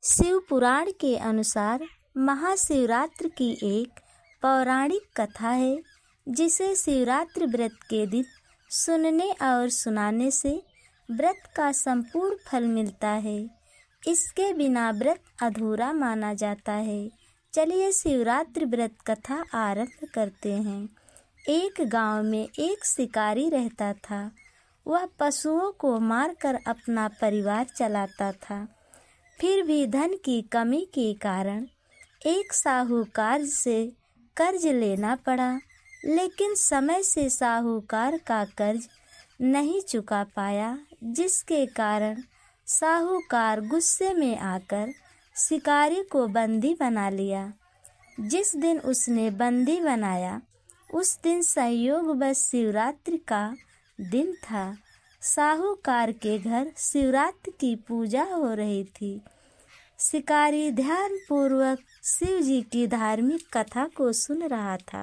शिव पुराण के अनुसार महाशिवरात्रि की एक पौराणिक कथा है जिसे शिवरात्रि व्रत के दिन सुनने और सुनाने से व्रत का संपूर्ण फल मिलता है। इसके बिना व्रत अधूरा माना जाता है। चलिए शिवरात्रि व्रत कथा आरंभ करते हैं। एक गांव में एक शिकारी रहता था। वह पशुओं को मारकर अपना परिवार चलाता था। फिर भी धन की कमी के कारण एक साहूकार से कर्ज लेना पड़ा, लेकिन समय से साहूकार का कर्ज नहीं चुका पाया, जिसके कारण साहूकार गुस्से में आकर शिकारी को बंदी बना लिया। जिस दिन उसने बंदी बनाया उस दिन संयोगवश शिवरात्रि का दिन था। साहूकार के घर शिवरात्रि की पूजा हो रही थी। शिकारी ध्यानपूर्वक शिव जी की धार्मिक कथा को सुन रहा था।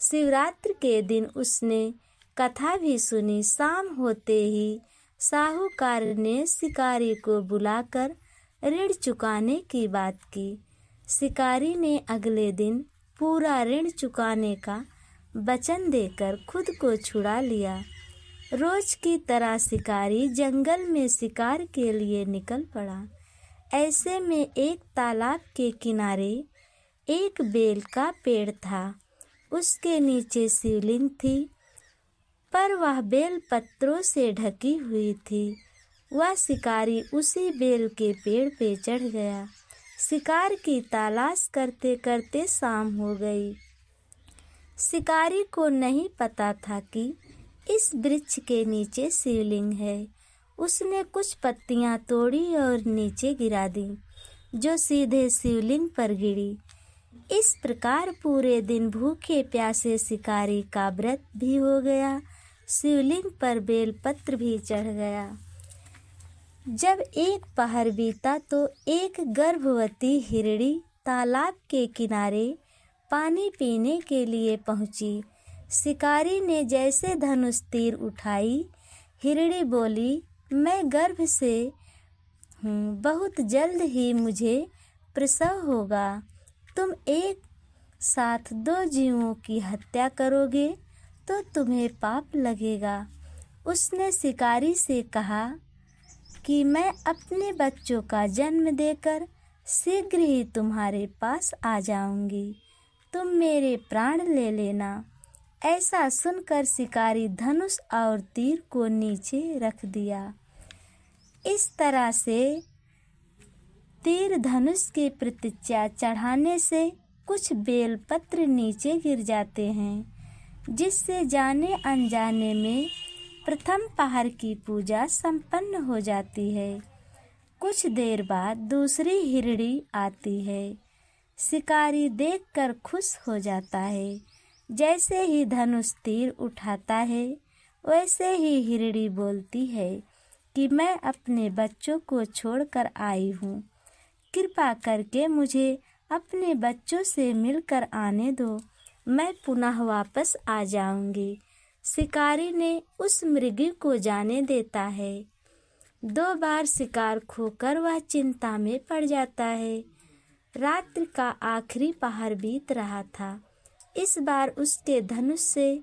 शिवरात्रि के दिन उसने कथा भी सुनी। शाम होते ही साहूकार ने शिकारी को बुलाकर ऋण चुकाने की बात की। शिकारी ने अगले दिन पूरा ऋण चुकाने का वचन देकर खुद को छुड़ा लिया। रोज की तरह शिकारी जंगल में शिकार के लिए निकल पड़ा। ऐसे में एक तालाब के किनारे एक बेल का पेड़ था। उसके नीचे शिवलिंग थी, पर वह बेल पत्रों से ढकी हुई थी। वह शिकारी उसी बेल के पेड़ पे चढ़ गया। शिकार की तलाश करते करते शाम हो गई। शिकारी को नहीं पता था कि इस वृक्ष के नीचे शिवलिंग है। उसने कुछ पत्तियां तोड़ी और नीचे गिरा दी, जो सीधे शिवलिंग पर गिरी। इस प्रकार पूरे दिन भूखे प्यासे शिकारी का व्रत भी हो गया, शिवलिंग पर बेलपत्र भी चढ़ गया। जब एक पहर बीता तो एक गर्भवती हिरणी तालाब के किनारे पानी पीने के लिए पहुंची। शिकारी ने जैसे धनुष तीर उठाई, हिरणी बोली, मैं गर्भ से हूँ, बहुत जल्द ही मुझे प्रसव होगा। तुम एक साथ दो जीवों की हत्या करोगे तो तुम्हें पाप लगेगा। उसने शिकारी से कहा कि मैं अपने बच्चों का जन्म देकर शीघ्र ही तुम्हारे पास आ जाऊंगी, तुम मेरे प्राण ले लेना। ऐसा सुनकर शिकारी धनुष और तीर को नीचे रख दिया। इस तरह से तीर धनुष की प्रतीक्षा चढ़ाने से कुछ बेलपत्र नीचे गिर जाते हैं, जिससे जाने अनजाने में प्रथम पहर की पूजा संपन्न हो जाती है। कुछ देर बाद दूसरी हिरणी आती है। शिकारी देखकर खुश हो जाता है। जैसे ही धनुष तीर उठाता है, वैसे ही हिरणी बोलती है कि मैं अपने बच्चों को छोड़कर आई हूँ। कृपा करके मुझे अपने बच्चों से मिलकर आने दो, मैं पुनः वापस आ जाऊंगी। शिकारी ने उस मृगी को जाने देता है। 2 बार शिकार खोकर वह चिंता में पड़ जाता है। रात्रि का आखिरी पहर बीत रहा था। इस बार उसके धनुष से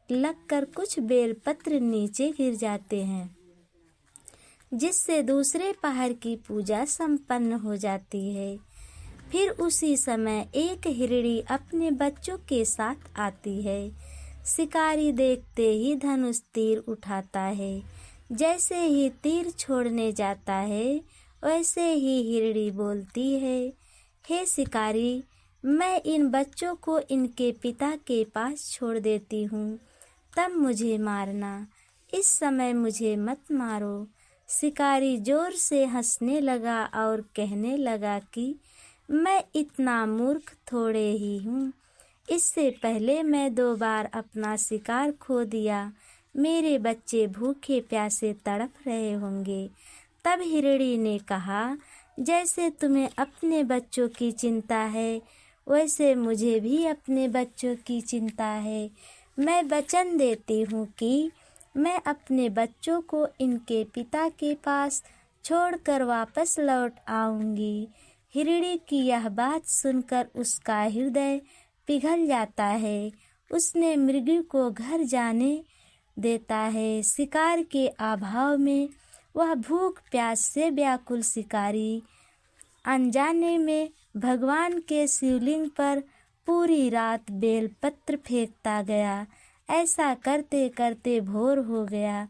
लगकर कुछ बेलपत्र नीचे गिर जाते हैं, जिससे दूसरे पहर की पूजा संपन्न हो जाती है। फिर उसी समय एक हिरणी अपने बच्चों के साथ आती है। शिकारी देखते ही धनुष तीर उठाता है। जैसे ही तीर छोड़ने जाता है, वैसे ही हिरणी बोलती है, हे शिकारी, मैं इन बच्चों को इनके पिता के पास छोड़ देती हूँ, तब मुझे मारना। इस समय मुझे मत मारो। शिकारी जोर से हंसने लगा और कहने लगा कि मैं इतना मूर्ख थोड़े ही हूँ। इससे पहले मैं 2 बार अपना शिकार खो दिया। मेरे बच्चे भूखे प्यासे तड़प रहे होंगे। तब हिरणी ने कहा, जैसे तुम्हें अपने बच्चों की चिंता है, वैसे मुझे भी अपने बच्चों की चिंता है। मैं वचन देती हूँ कि मैं अपने बच्चों को इनके पिता के पास छोड़कर वापस लौट आऊंगी। हिरणी की यह बात सुनकर उसका हृदय पिघल जाता है। उसने मृग को घर जाने देता है। शिकार के अभाव में वह भूख प्यास से व्याकुल शिकारी अनजाने में भगवान के शिवलिंग पर पूरी रात बेलपत्र फेंकता गया। ऐसा करते करते भोर हो गया।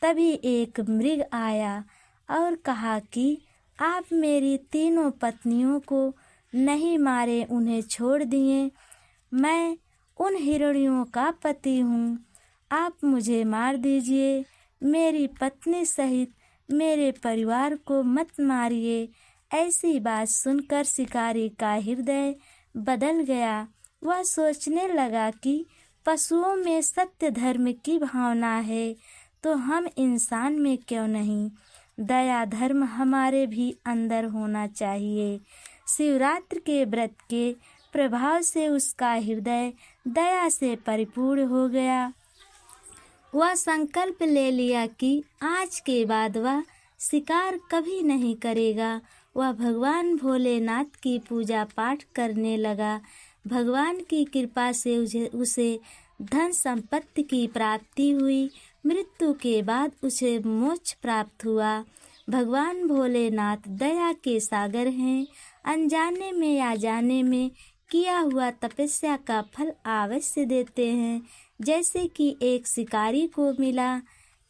तभी एक मृग आया और कहा कि आप मेरी तीनों पत्नियों को नहीं मारे, उन्हें छोड़ दिए। मैं उन हिरणियों का पति हूँ, आप मुझे मार दीजिए। मेरी पत्नी सहित मेरे परिवार को मत मारिए। ऐसी बात सुनकर शिकारी का हृदय बदल गया। वह सोचने लगा कि पशुओं में सत्य धर्म की भावना है तो हम इंसान में क्यों नहीं। दया धर्म हमारे भी अंदर होना चाहिए। शिवरात्रि के व्रत के प्रभाव से उसका हृदय दया से परिपूर्ण हो गया। वह संकल्प ले लिया कि आज के बाद वह शिकार कभी नहीं करेगा। वह भगवान भोलेनाथ की पूजा पाठ करने लगा। भगवान की कृपा से उसे धन संपत्ति की प्राप्ति हुई। मृत्यु के बाद उसे मोक्ष प्राप्त हुआ। भगवान भोलेनाथ दया के सागर हैं। अनजाने में या जाने में किया हुआ तपस्या का फल अवश्य देते हैं, जैसे कि एक शिकारी को मिला।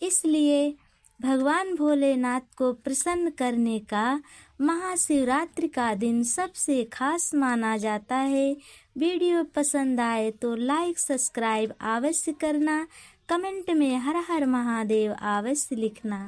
इसलिए भगवान भोलेनाथ को प्रसन्न करने का महाशिवरात्रि का दिन सबसे खास माना जाता है। वीडियो पसंद आए तो लाइक सब्सक्राइब अवश्य करना। कमेंट में हर हर महादेव अवश्य लिखना।